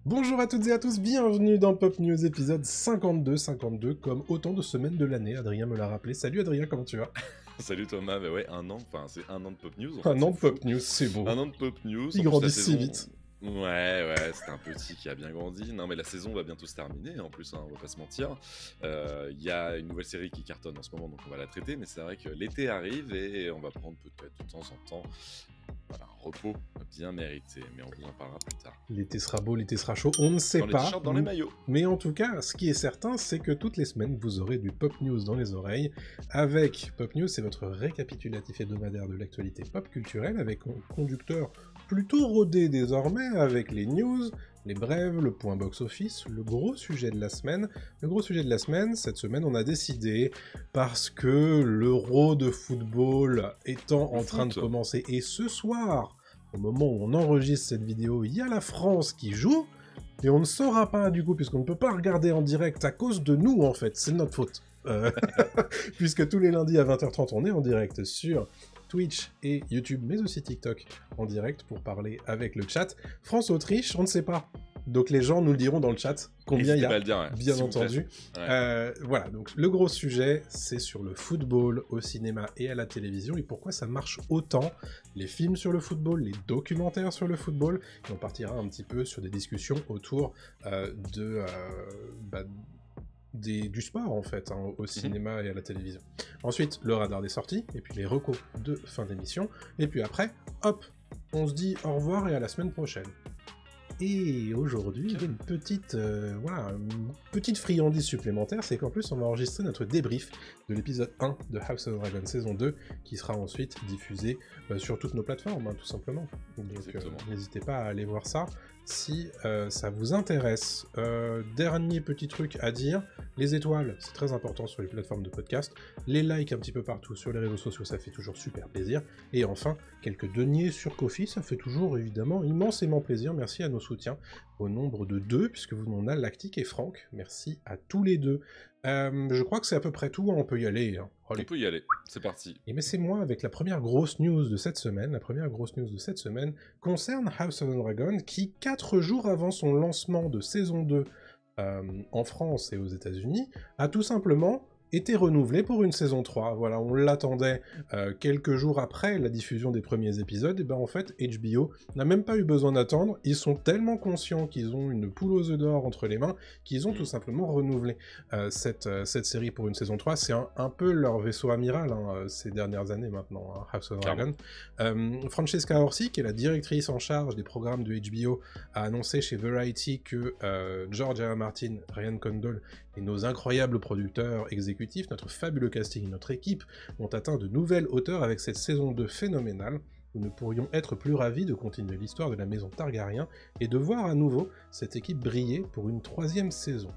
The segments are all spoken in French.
Bonjour à toutes et à tous, bienvenue dans Pop News épisode 52, comme autant de semaines de l'année, Adrien me l'a rappelé. Salut Adrien, comment tu vas? Salut Thomas, bah ouais, un an, enfin c'est un an de Pop News en fait, Un an c'est de fou. Pop News, c'est beau. Un an de Pop News, Ils en plus la grandissent si saison... vite. Ouais, c'est un petit qui a bien grandi. Non mais la saison va bientôt se terminer, en plus, hein, on va pas se mentir. Il y a une nouvelle série qui cartonne en ce moment, donc on va la traiter, mais c'est vrai que l'été arrive et on va prendre peut-être de temps en temps voilà, un repos bien mérité, mais on vous en parlera plus tard. L'été sera beau, l'été sera chaud, on ne sait Dans les pas. t-shirts, dans les maillots. Mais en tout cas, ce qui est certain, c'est que toutes les semaines, vous aurez du Pop News dans les oreilles. Avec Pop News, c'est votre récapitulatif hebdomadaire de l'actualité pop culturelle, avec un conducteur plutôt rodé désormais, avec les news, les brèves, le point box-office, le gros sujet de la semaine. Le gros sujet de la semaine, cette semaine, on a décidé, parce que l'Euro de football étant en train de commencer, et ce soir, au moment où on enregistre cette vidéo, il y a la France qui joue, et on ne saura pas du coup, puisqu'on ne peut pas regarder en direct à cause de nous en fait, c'est de notre faute. Puisque tous les lundis à 20h30 on est en direct sur Twitch et YouTube, mais aussi TikTok en direct pour parler avec le chat. France-Autriche, on ne sait pas. Donc les gens nous le diront dans le chat combien il y a, bien entendu. Ouais. Voilà, donc le gros sujet, c'est sur le football au cinéma et à la télévision, et pourquoi ça marche autant, les films sur le football, les documentaires sur le football, et on partira un petit peu sur des discussions autour du sport en fait, hein, au cinéma et à la télévision. Ensuite, le radar des sorties, et puis les recos de fin d'émission, et puis après, hop, on se dit au revoir et à la semaine prochaine. Et aujourd'hui, il y a une petite friandise supplémentaire, c'est qu'en plus on va enregistrer notre débrief de l'épisode 1 de House of Dragon saison 2, qui sera ensuite diffusé sur toutes nos plateformes, hein, tout simplement. Donc n'hésitez pas à aller voir ça si ça vous intéresse. Dernier petit truc à dire, les étoiles, c'est très important sur les plateformes de podcast, les likes un petit peu partout sur les réseaux sociaux, ça fait toujours super plaisir, et enfin, quelques deniers sur Ko-fi, ça fait toujours évidemment immensément plaisir, merci à nos soutiens, au nombre de 2, puisque vous en avez Lactique et Franck, merci à tous les deux. Je crois que c'est à peu près tout, on peut y aller. Hein. On peut y aller, c'est parti. Et mais c'est moi avec la première grosse news de cette semaine. La première grosse news de cette semaine concerne House of the Dragon, qui 4 jours avant son lancement de saison 2 en France et aux États-Unis, a tout simplement été renouvelé pour une saison 3. Voilà, on l'attendait quelques jours après la diffusion des premiers épisodes, et ben en fait, HBO n'a même pas eu besoin d'attendre, ils sont tellement conscients qu'ils ont une poule aux œufs d'or entre les mains, qu'ils ont tout simplement renouvelé cette série pour une saison 3. C'est un peu leur vaisseau amiral ces dernières années maintenant, hein, House of Dragon. Francesca Orsi, qui est la directrice en charge des programmes de HBO, a annoncé chez Variety que George R. R. Martin, Ryan Condal et nos incroyables producteurs exécutifs, notre fabuleux casting et notre équipe ont atteint de nouvelles hauteurs avec cette saison 2 phénoménale. Nous ne pourrions être plus ravis de continuer l'histoire de la maison Targaryen et de voir à nouveau cette équipe briller pour une 3e saison.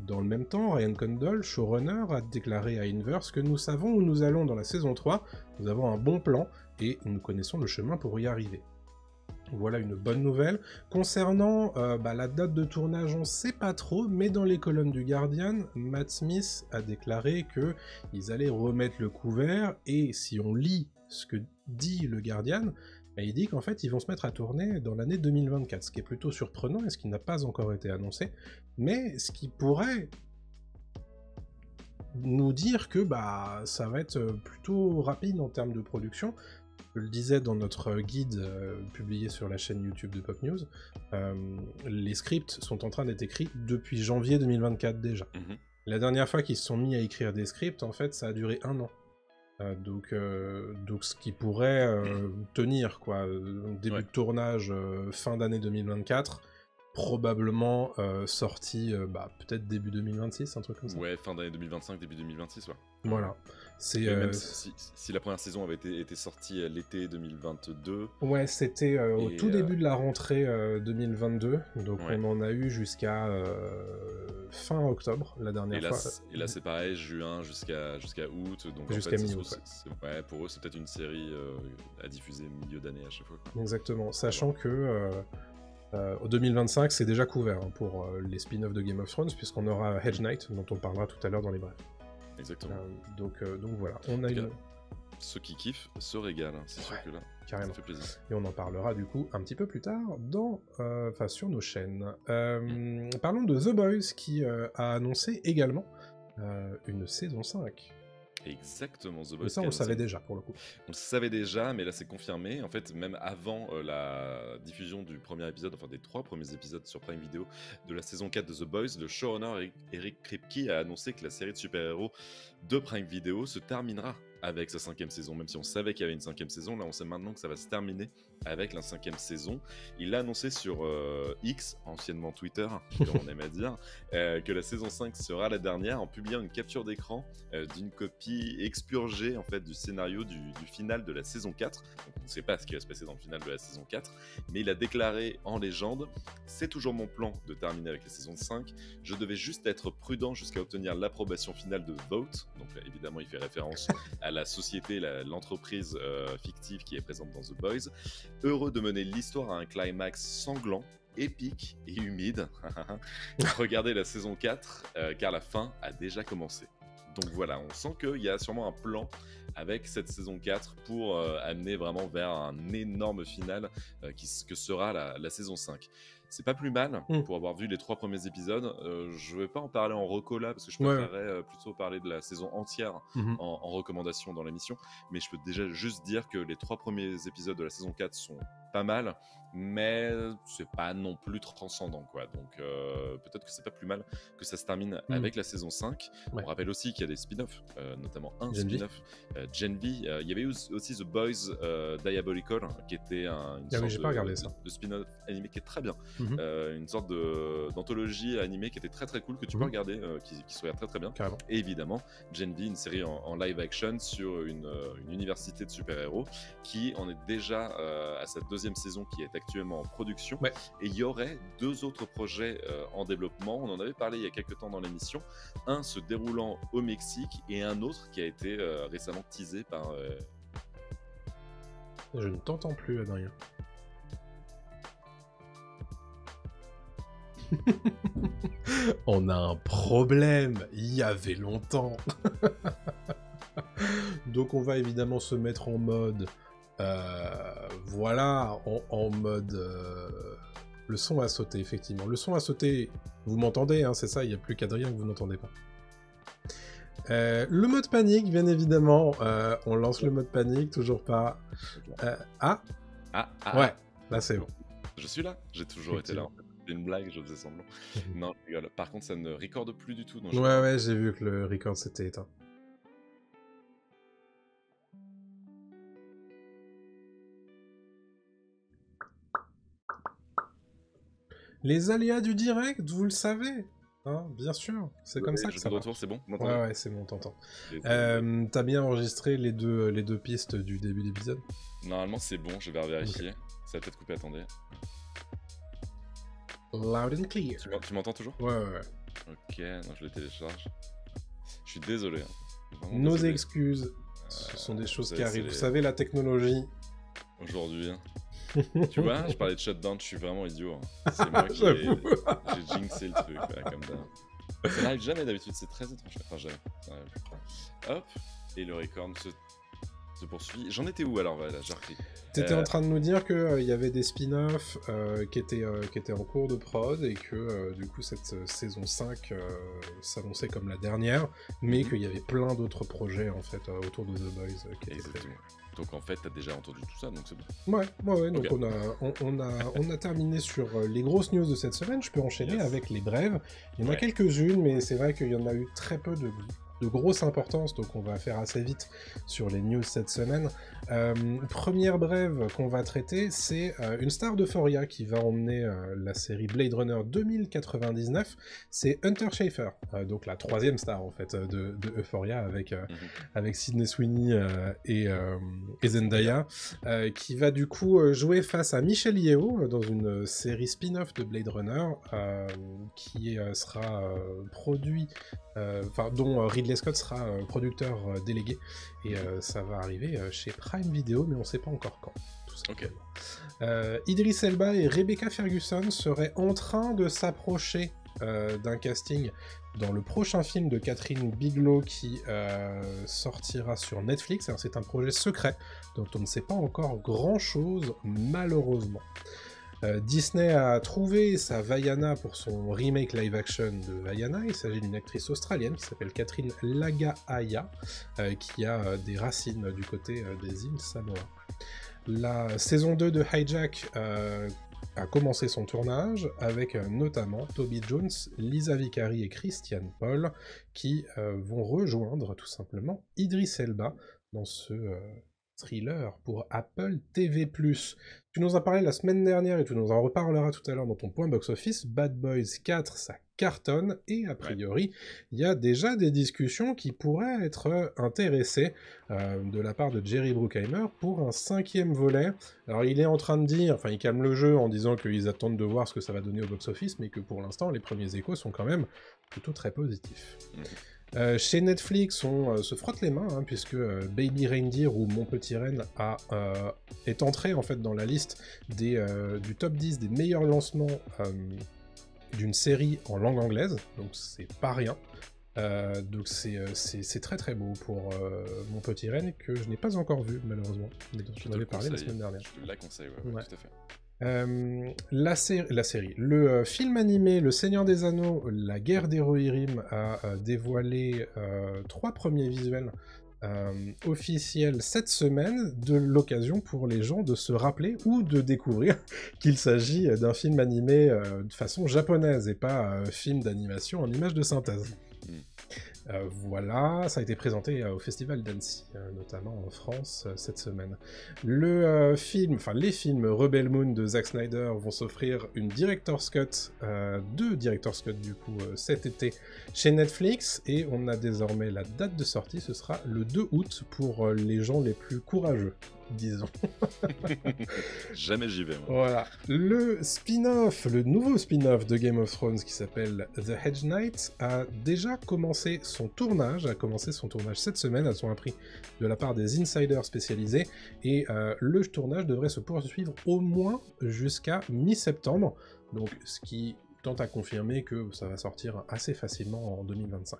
Dans le même temps, Ryan Condal, showrunner, a déclaré à Inverse que nous savons où nous allons dans la saison 3, nous avons un bon plan et nous connaissons le chemin pour y arriver. Voilà une bonne nouvelle. Concernant la date de tournage, on sait pas trop, mais dans les colonnes du Guardian, Matt Smith a déclaré qu'ils allaient remettre le couvert, et si on lit ce que dit le Guardian, il dit qu'en fait ils vont se mettre à tourner dans l'année 2024, ce qui est plutôt surprenant et ce qui n'a pas encore été annoncé, mais ce qui pourrait nous dire que ça va être plutôt rapide en termes de production. Je le disais dans notre guide publié sur la chaîne YouTube de Pop News, les scripts sont en train d'être écrits depuis janvier 2024 déjà. La dernière fois qu'ils se sont mis à écrire des scripts, en fait, ça a duré 1 an. Donc ce qui pourrait tenir, quoi. Début de tournage fin d'année 2024, probablement sorti peut-être début 2026, un truc comme ça. Ouais, fin d'année 2025, début 2026, ouais. Voilà. C'est même si la première saison avait été sortie l'été 2022. Ouais, c'était au tout début de la rentrée 2022, donc on en a eu jusqu'à fin octobre la dernière fois. Et là c'est pareil, juin jusqu'à août, donc jusqu'à en fait, mi-août. Ouais, pour eux c'est peut-être une série à diffuser milieu d'année à chaque fois. Exactement, sachant que en 2025 c'est déjà couvert pour les spin-offs de Game of Thrones, puisqu'on aura Hedge Knight, dont on parlera tout à l'heure dans les brefs. Exactement. Donc voilà, on a une... Ceux qui kiffent se régalent, c'est sûr que là... carrément. Ça fait plaisir. Et on en parlera du coup un petit peu plus tard sur nos chaînes. Parlons de The Boys qui a annoncé également une saison 5. Exactement, The Boys. Mais ça, on le savait déjà, pour le coup. On le savait déjà, mais là, c'est confirmé. En fait, même avant la diffusion du premier épisode, enfin des 3 premiers épisodes sur Prime Video de la saison 4 de The Boys, le showrunner Eric Kripke a annoncé que la série de super-héros de Prime Video se terminera avec sa 5e saison. Même si on savait qu'il y avait une 5e saison, là, on sait maintenant que ça va se terminer avec la 5e saison. Il l'a annoncé sur X, anciennement Twitter, comme on aime à dire, que la saison 5 sera la dernière en publiant une capture d'écran d'une copie expurgée en fait, du scénario du final de la saison 4. Donc, on ne sait pas ce qui va se passer dans le final de la saison 4, mais il a déclaré en légende « C'est toujours mon plan de terminer avec la saison 5. Je devais juste être prudent jusqu'à obtenir l'approbation finale de Vote. » Donc là, évidemment, il fait référence à la société, l'entreprise fictive qui est présente dans The Boys. Heureux de mener l'histoire à un climax sanglant, épique et humide. Regardez la saison 4, car la fin a déjà commencé. Donc voilà, on sent qu'il y a sûrement un plan avec cette saison 4 pour amener vraiment vers un énorme final que sera la saison 5. C'est pas plus mal pour avoir vu les 3 premiers épisodes. Je vais pas en parler en reco là parce que je préférerais plutôt parler de la saison entière en recommandation dans l'émission. Mais je peux déjà juste dire que les 3 premiers épisodes de la saison 4 sont pas mal, mais c'est pas non plus transcendant quoi. Donc peut-être que c'est pas plus mal que ça se termine avec la saison 5. On rappelle aussi qu'il y a des spin-offs, notamment un spin-off, Gen V. Il y avait aussi The Boys Diabolical qui était une sorte de spin-off animé qui est très bien. Une sorte d'anthologie animée qui était très très cool que tu peux regarder, qui se regarde très très bien. Carrément. Et évidemment Gen V, une série en live action sur une université de super-héros qui en est déjà à sa 2e saison qui est actuellement en production. Et il y aurait 2 autres projets en développement. On en avait parlé il y a quelques temps dans l'émission, un se déroulant au Mexique et un autre qui a été récemment teasé par Je ne t'entends plus, Adrien. On a un problème, il y avait longtemps. Donc on va évidemment se mettre en mode... voilà, en mode... Le son a sauté, effectivement. Le son a sauté, vous m'entendez, hein, c'est ça, il n'y a plus qu'Adrien que vous n'entendez pas. Le mode panique, bien évidemment. On lance le mode panique, toujours pas. Ouais, là c'est bon. Je suis là, j'ai toujours été là. C'est une blague, je faisais semblant. Non, je rigole. Par contre, ça ne recorde plus du tout. Donc ouais, j'ai vu que le record s'était éteint. Les aléas du direct, vous le savez, hein, bien sûr, c'est comme ça que ça va. Retour, c'est bon. Ouais, c'est bon, t'entends. T'as bien enregistré les deux pistes du début d'épisode? Normalement, c'est bon, je vais vérifier. Okay. Ça va peut-être couper, attendez. Loud and clear. Tu m'entends toujours? Ouais. Ok, non, je le télécharge. Je suis désolé. Nos excuses, ce sont des choses qui arrivent. Vous savez, la technologie. Aujourd'hui. Tu vois, je parlais de shutdown, je suis vraiment idiot. Hein. C'est moi qui j'ai jinxé le truc, comme ça. Ça n'arrive jamais d'habitude, c'est très étrange. Enfin, jamais. Hop, et le record se poursuit. J'en étais où alors? Voilà, j'ai repris. T'étais en train de nous dire qu'il y avait des spin-offs qui étaient en cours de prod et que du coup cette saison 5 s'annonçait comme la dernière, mais qu'il y avait plein d'autres projets en fait autour de The Boys qui étaient prévus. Donc en fait, t'as déjà entendu tout ça, donc c'est bon. Ouais, donc okay. on a terminé sur les grosses news de cette semaine. Je peux enchaîner avec les brèves. Il y en a quelques-unes, mais c'est vrai qu'il y en a eu très peu de grosse importance, donc on va faire assez vite sur les news cette semaine. Première brève qu'on va traiter, c'est une star d'Euphoria qui va emmener la série Blade Runner 2099, c'est Hunter Schafer, donc la 3e star en fait de Euphoria avec Sydney Sweeney et Zendaya, qui va du coup jouer face à Michelle Yeoh dans une série spin-off de Blade Runner qui sera produit dont Ridley Scott sera producteur délégué, et ça va arriver chez Prime Video, mais on sait pas encore quand, tout simplement. Idris Elba et Rebecca Ferguson seraient en train de s'approcher d'un casting dans le prochain film de Catherine Bigelow qui sortira sur Netflix. Alors, c'est un projet secret dont on ne sait pas encore grand-chose, malheureusement. Disney a trouvé sa Vaiana pour son remake live-action de Vaiana. Il s'agit d'une actrice australienne qui s'appelle Catherine Lagahaya, qui a des racines du côté des îles Samoa. La saison 2 de Hijack a commencé son tournage avec notamment Toby Jones, Lisa Vicari et Christian Paul qui vont rejoindre tout simplement Idris Elba dans ce thriller pour Apple TV+. Tu nous en parlais la semaine dernière et tu nous en reparleras tout à l'heure dans ton point box-office. Bad Boys 4, ça cartonne et a priori, il y a déjà des discussions qui pourraient être intéressées de la part de Jerry Bruckheimer pour un 5e volet. Alors il est en train de dire, enfin il calme le jeu en disant qu'ils attendent de voir ce que ça va donner au box-office, mais que pour l'instant les premiers échos sont quand même plutôt très positifs. Chez Netflix, on se frotte les mains, hein, puisque Baby Reindeer ou Mon Petit Renne est entré en fait dans la liste du top 10 des meilleurs lancements d'une série en langue anglaise, donc c'est pas rien. Donc c'est très très beau pour Mon Petit Renne, que je n'ai pas encore vu malheureusement, mais dont on avait parlé la semaine dernière. Je te la conseille, ouais. Tout à fait. La série. Le film animé Le Seigneur des Anneaux, La Guerre des Rohirrim a dévoilé 3 premiers visuels officiels cette semaine, de l'occasion pour les gens de se rappeler ou de découvrir qu'il s'agit d'un film animé de façon japonaise et pas film d'animation en images de synthèse. Voilà, ça a été présenté au Festival d'Annecy, notamment en France, cette semaine. Les films Rebel Moon de Zack Snyder vont s'offrir une Director's Cut, 2 Director's Cut du coup, cet été chez Netflix, et on a désormais la date de sortie, ce sera le 2 août pour les gens les plus courageux, disons. Jamais j'y vais, moi. Voilà. Le nouveau spin-off de Game of Thrones qui s'appelle The Hedge Knight a déjà commencé son tournage cette semaine, elles ont appris de la part des insiders spécialisés, et le tournage devrait se poursuivre au moins jusqu'à mi-septembre, donc ce qui tente à confirmer que ça va sortir assez facilement en 2025.